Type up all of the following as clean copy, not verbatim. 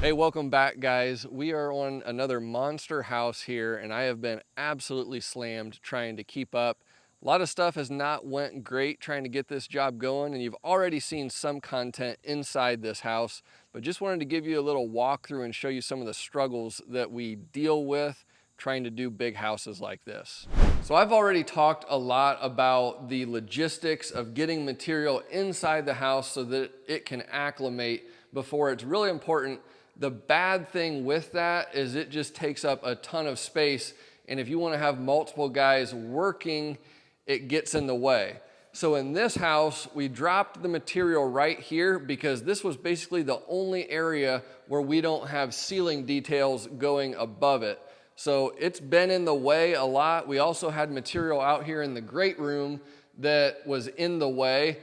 Hey, welcome back, guys. We are on another monster house here, and I have been absolutely slammed trying to keep up. A lot of stuff has not went great trying to get this job going, and you've already seen some content inside this house, but just wanted to give you a little walkthrough and show you some of the struggles that we deal with trying to do big houses like this. So I've already talked a lot about the logistics of getting material inside the house so that it can acclimate before it's really important. The bad thing with that is it just takes up a ton of space, and if you want to have multiple guys working, it gets in the way. So in this house, we dropped the material right here because this was basically the only area where we don't have ceiling details going above it. So it's been in the way a lot. We also had material out here in the great room that was in the way.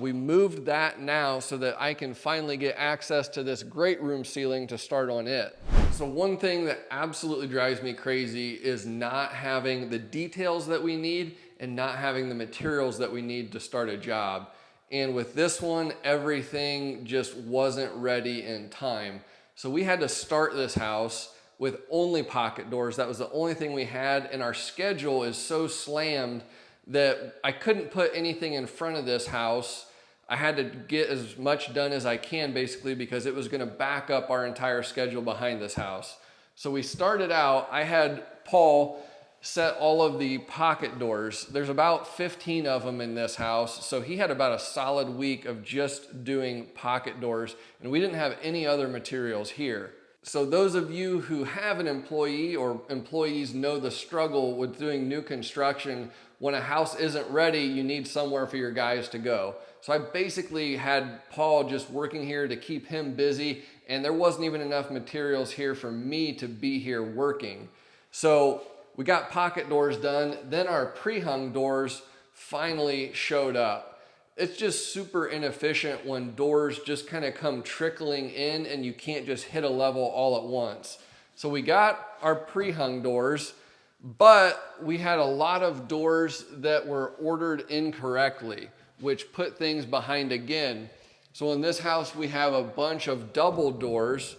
We moved that now so that I can finally get access to this great room ceiling to start on it. So one thing that absolutely drives me crazy is not having the details that we need and not having the materials that we need to start a job. And with this one, everything just wasn't ready in time. So we had to start this house with only pocket doors. That was the only thing we had, and our schedule is so slammed that I couldn't put anything in front of this house. I had to get as much done as I can basically because it was gonna back up our entire schedule behind this house. So we started out, I had Paul set all of the pocket doors. There's about 15 of them in this house. So he had about a solid week of just doing pocket doors, and we didn't have any other materials here. So those of you who have an employee or employees know the struggle with doing new construction. When a house isn't ready, you need somewhere for your guys to go. So I basically had Paul just working here to keep him busy, and there wasn't even enough materials here for me to be here working. So we got pocket doors done, then our pre-hung doors finally showed up. It's just super inefficient when doors just kind of come trickling in and you can't just hit a level all at once. So we got our pre-hung doors, but we had a lot of doors that were ordered incorrectly, which put things behind again. So in this house, we have a bunch of double doors,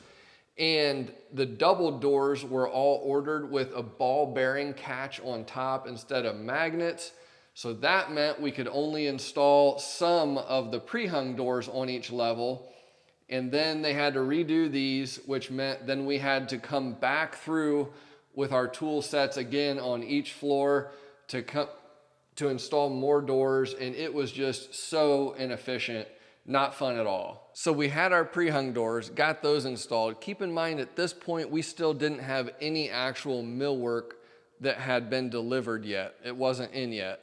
and the double doors were all ordered with a ball bearing catch on top instead of magnets. So that meant we could only install some of the pre-hung doors on each level. And then they had to redo these, which meant then we had to come back through with our tool sets again on each floor to install more doors. And it was just so inefficient, not fun at all. So we had our pre-hung doors, got those installed. Keep in mind at this point, we still didn't have any actual millwork that had been delivered yet. It wasn't in yet.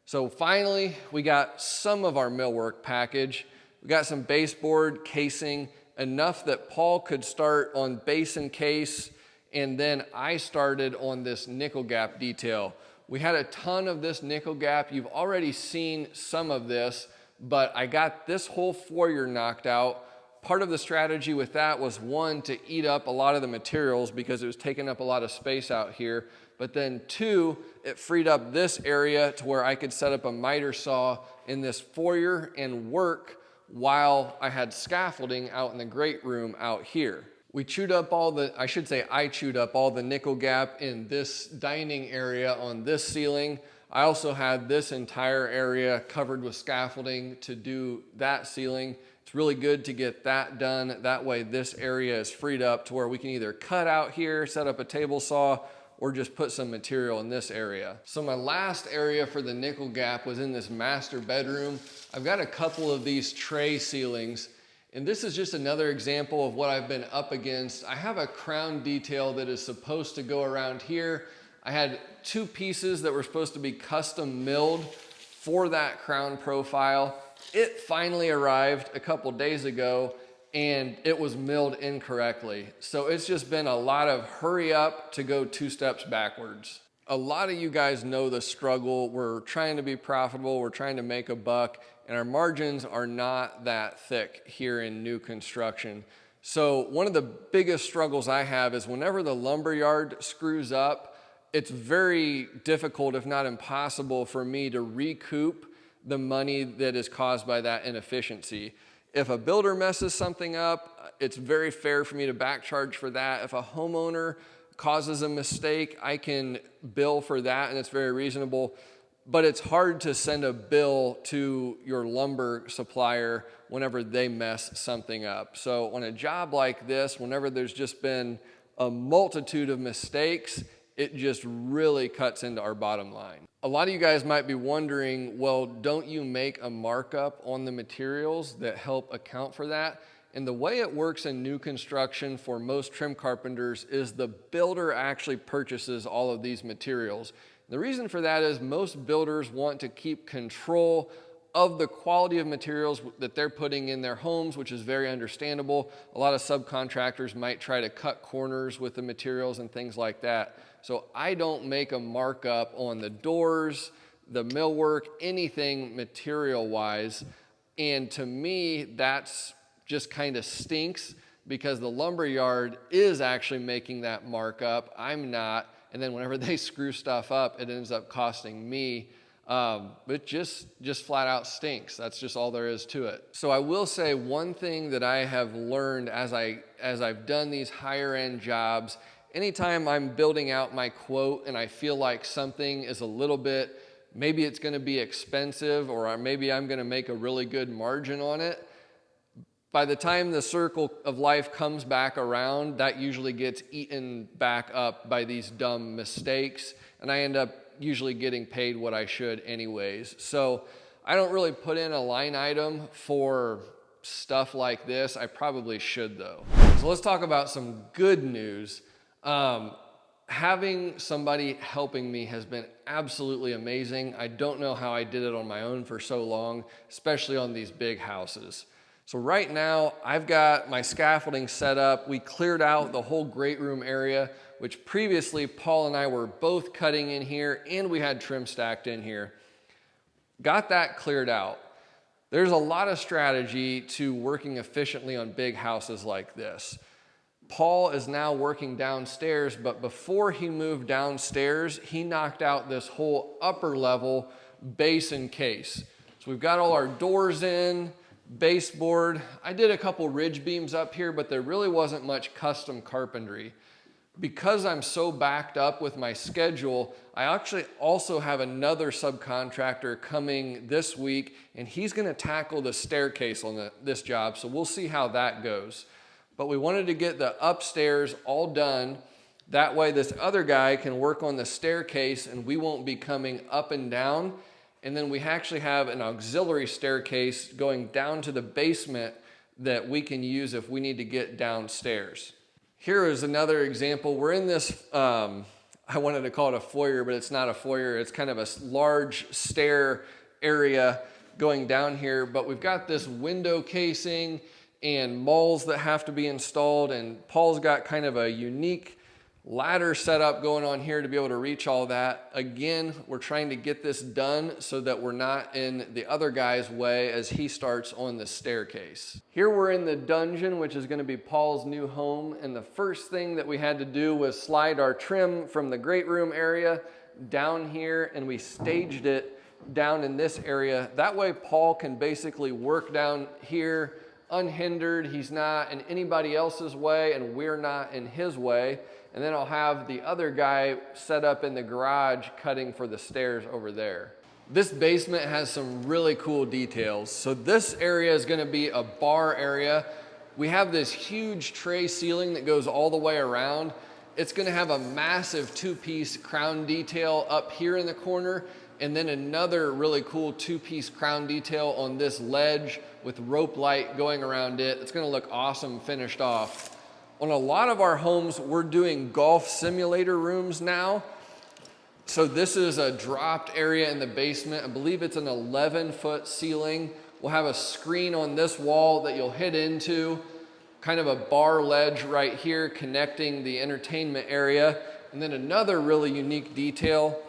So finally, we got some of our millwork package. We got some baseboard, casing, enough that Paul could start on base and case, and then I started on this nickel gap detail. We had a ton of this nickel gap. You've already seen some of this, but I got this whole foyer knocked out. Part of the strategy with that was, one, to eat up a lot of the materials because it was taking up a lot of space out here. But then two, it freed up this area to where I could set up a miter saw in this foyer and work while I had scaffolding out in the great room out here. We chewed up I chewed up all the nickel gap in this dining area on this ceiling. I also had this entire area covered with scaffolding to do that ceiling. It's really good to get that done. That way this area is freed up to where we can either cut out here, set up a table saw, or just put some material in this area. So my last area for the nickel gap was in this master bedroom. I've got a couple of these tray ceilings, and this is just another example of what I've been up against. I have a crown detail that is supposed to go around here. I had two pieces that were supposed to be custom milled for that crown profile. It finally arrived a couple days ago, and it was milled incorrectly. So it's just been a lot of hurry up to go 2 steps backwards. A lot of you guys know the struggle. We're trying to be profitable, we're trying to make a buck, and our margins are not that thick here in new construction. So one of the biggest struggles I have is whenever the lumber yard screws up, it's very difficult, if not impossible, for me to recoup the money that is caused by that inefficiency. If a builder messes something up, it's very fair for me to back charge for that. If a homeowner causes a mistake, I can bill for that, and it's very reasonable. But it's hard to send a bill to your lumber supplier whenever they mess something up. So on a job like this, whenever there's just been a multitude of mistakes, it just really cuts into our bottom line. A lot of you guys might be wondering, well, don't you make a markup on the materials that help account for that? And the way it works in new construction for most trim carpenters is the builder actually purchases all of these materials. The reason for that is most builders want to keep control of the quality of materials that they're putting in their homes, which is very understandable. A lot of subcontractors might try to cut corners with the materials and things like that. So I don't make a markup on the doors, the millwork, anything material-wise. And to me, that's just kind of stinks because the lumber yard is actually making that markup. I'm not. And then whenever they screw stuff up, it ends up costing me. It just flat out stinks. That's just all there is to it. So I will say one thing that I have learned as I've done these higher end jobs, anytime I'm building out my quote and I feel like something is a little bit, maybe it's gonna be expensive or maybe I'm gonna make a really good margin on it, by the time the circle of life comes back around, that usually gets eaten back up by these dumb mistakes, and I end up usually getting paid what I should anyways. So I don't really put in a line item for stuff like this. I probably should though. So let's talk about some good news. Having somebody helping me has been absolutely amazing. I don't know how I did it on my own for so long, especially on these big houses. So right now, I've got my scaffolding set up. We cleared out the whole great room area, which previously Paul and I were both cutting in here, and we had trim stacked in here. Got that cleared out. There's a lot of strategy to working efficiently on big houses like this. Paul is now working downstairs, but before he moved downstairs, he knocked out this whole upper level base and case. So we've got all our doors in, baseboard. I did a couple ridge beams up here, but there really wasn't much custom carpentry. Because I'm so backed up with my schedule, I actually also have another subcontractor coming this week, and he's gonna tackle the staircase on this job, so we'll see how that goes. But we wanted to get the upstairs all done. That way this other guy can work on the staircase and we won't be coming up and down. And then we actually have an auxiliary staircase going down to the basement that we can use if we need to get downstairs. Here is another example. We're in this, I wanted to call it a foyer, but it's not a foyer. It's kind of a large stair area going down here, but we've got this window casing and mauls that have to be installed, and Paul's got kind of a unique ladder setup going on here to be able to reach all that. Again, we're trying to get this done so that we're not in the other guy's way as he starts on the staircase. Here we're in the dungeon, which is going to be Paul's new home, and the first thing that we had to do was slide our trim from the great room area down here, and we staged it down in this area. That way Paul can basically work down here unhindered. He's not in anybody else's way and we're not in his way. And then I'll have the other guy set up in the garage cutting for the stairs over there. This basement has some really cool details. So this area is going to be a bar area. We have this huge tray ceiling that goes all the way around. It's going to have a massive two-piece crown detail up here in the corner, and then another really cool two-piece crown detail on this ledge with rope light going around it. It's going to look awesome finished off. On a lot of our homes, we're doing golf simulator rooms now. So this is a dropped area in the basement. I believe it's an 11-foot ceiling. We'll have a screen on this wall that you'll hit into, kind of a bar ledge right here connecting the entertainment area. And then another really unique detail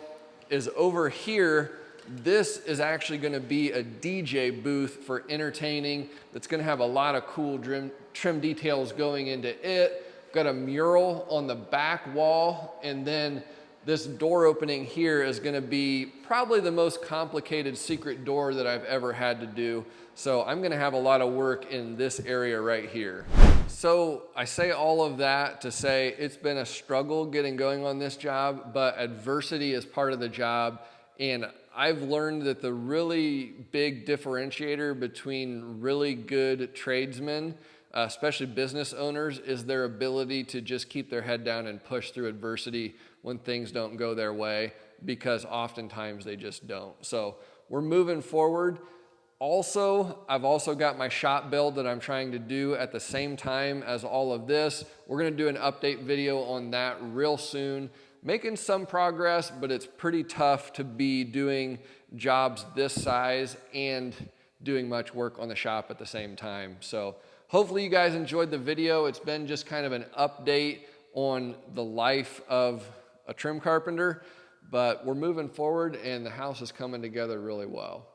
is over here. This is actually going to be a DJ booth for entertaining that's going to have a lot of cool trim details going into it. Got a mural on the back wall, and then This door opening here is gonna be probably the most complicated secret door that I've ever had to do. So I'm gonna have a lot of work in this area right here. So I say all of that to say it's been a struggle getting going on this job, but adversity is part of the job. And I've learned that the really big differentiator between really good tradesmen, especially business owners, is their ability to just keep their head down and push through adversity when things don't go their way, because oftentimes they just don't. So we're moving forward. Also, I've also got my shop build that I'm trying to do at the same time as all of this. We're gonna do an update video on that real soon. Making some progress, but it's pretty tough to be doing jobs this size and doing much work on the shop at the same time. So hopefully you guys enjoyed the video. It's been just kind of an update on the life of a trim carpenter, but we're moving forward and the house is coming together really well.